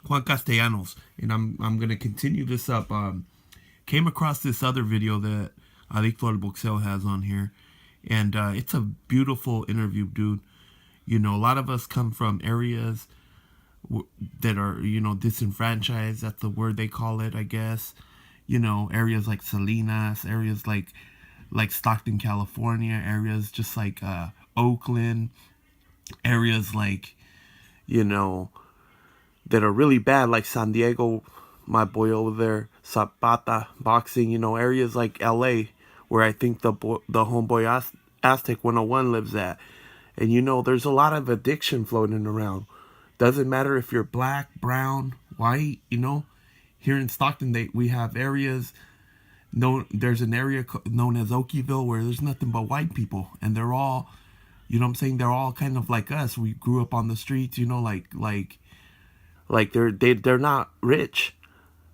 Juan Castellanos, and I'm gonna continue this up. Came across this other video that Adicto al Boxeo has on here, and it's a beautiful interview, dude. You know, a lot of us come from areas that are, you know, disenfranchised. That's the word they call it, I guess. You know, areas like Salinas, areas like Stockton, California, areas just like Oakland, areas like, you know, that are really bad, like San Diego, my boy over there, Zapata boxing. You know, areas like L.A. where I think the homeboy Aztec 101 lives at. And you know, there's a lot of addiction floating around. Doesn't matter if you're black, brown, white. You know, here in Stockton, we have areas. No, there's an area known as Okieville where there's nothing but white people, and they're all, you know what I'm saying, they're all kind of like us. We grew up on the streets, you know, like they're not rich.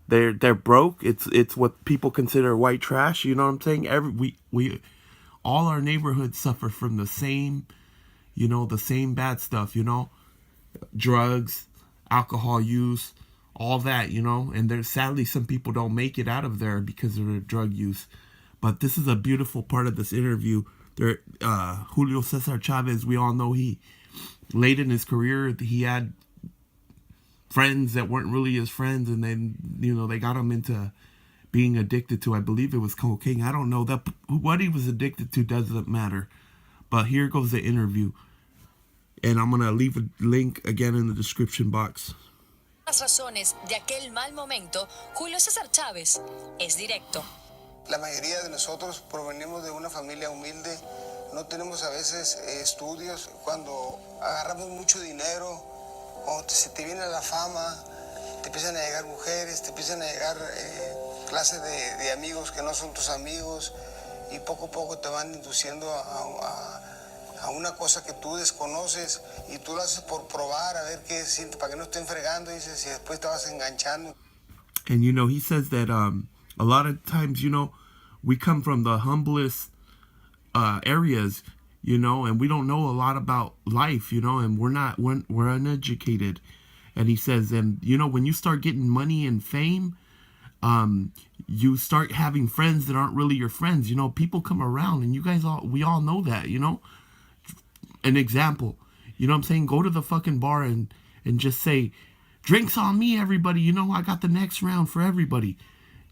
They're broke. It's what people consider white trash. You know what I'm saying? We all our neighborhoods suffer from the same, you know, the same bad stuff. You know, drugs, alcohol use, all that. You know, and there's sadly some people don't make it out of there because of their drug use. But this is a beautiful part of this interview. There, Julio Cesar Chavez. We all know he late in his career he had friends that weren't really his friends, and then, you know, they got him into being addicted to, I believe it was cocaine. I don't know that what he was addicted to doesn't matter. But here goes the interview, and I'm gonna leave a link again in the description box. Las razones de aquel mal momento, Julio César Chávez es directo. La mayoría de nosotros provenimos de una familia humilde, no tenemos a veces estudios. Cuando agarramos mucho dinero, o se te viene la fama, te empiezan a llegar mujeres, te empiezan a llegar clases de amigos que no son tus amigos, y poco a poco te van induciendo a una cosa que tú desconoces, y tú lo haces por probar, a ver qué sientes, para que no estén fregando, y dices, y después te vas enganchando. And you know, he says that a lot of times, you know, we come from the humblest areas, you know, and we don't know a lot about life, you know, and we're uneducated. And he says, and you know, when you start getting money and fame, you start having friends that aren't really your friends. You know, people come around, and we all know that, you know. An example, you know what I'm saying? Go to the fucking bar and just say, drinks on me, everybody. You know, I got the next round for everybody.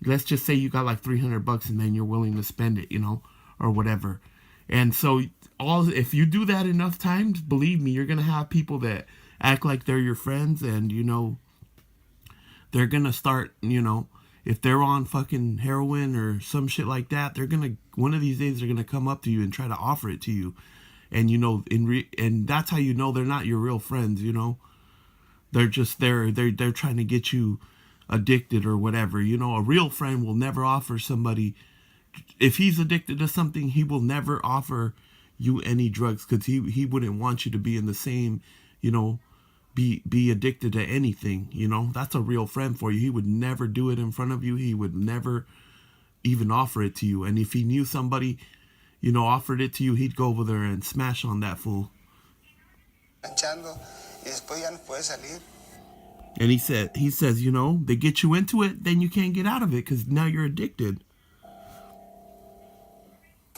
Let's just say you got like $300 and then you're willing to spend it, you know, or whatever. And so if you do that enough times, believe me, you're gonna have people that act like they're your friends, and you know, they're gonna start, you know, if they're on fucking heroin or some shit like that, they're gonna, one of these days they're gonna come up to you and try to offer it to you. And you know, and that's how you know they're not your real friends, you know. They're just they're trying to get you addicted or whatever. You know, a real friend will never offer somebody, if he's addicted to something, he will never offer you any drugs, because he wouldn't want you to be in the same, you know, be addicted to anything. You know, that's a real friend for you. He would never do it in front of you. He would never even offer it to you. And if he knew somebody, you know, offered it to you, he'd go over there and smash on that fool. And he says, you know, they get you into it, then you can't get out of it because now you're addicted.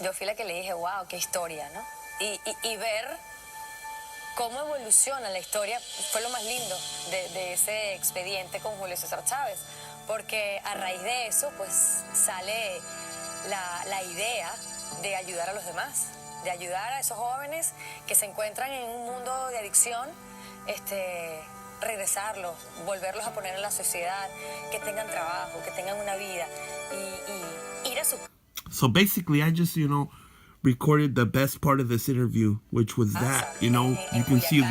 Yo fui la que le dije, wow, qué historia, ¿no? Y ver cómo evoluciona la historia fue lo más lindo de ese expediente con Julio César Chávez, porque a raíz de eso, pues, sale la idea de ayudar a los demás, de ayudar a esos jóvenes que se encuentran en un mundo de adicción, regresarlos, volverlos a poner en la sociedad, que tengan trabajo, que tengan una vida, y ir a su... So basically, I just, you know, recorded the best part of this interview, which was that, you know, you can see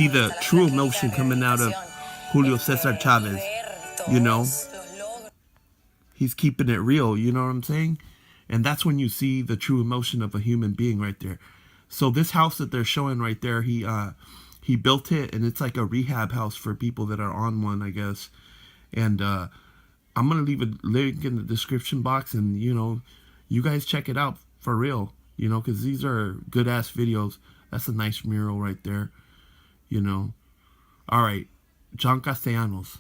the true emotion coming out of Julio Cesar Chavez, you know. He's keeping it real, you know what I'm saying? And that's when you see the true emotion of a human being right there. So this house that they're showing right there, he built it, and it's like a rehab house for people that are on one, I guess. And I'm going to leave a link in the description box, and, you know, you guys check it out for real, you know, because these are good-ass videos. That's a nice mural right there, you know. All right. John Castellanos.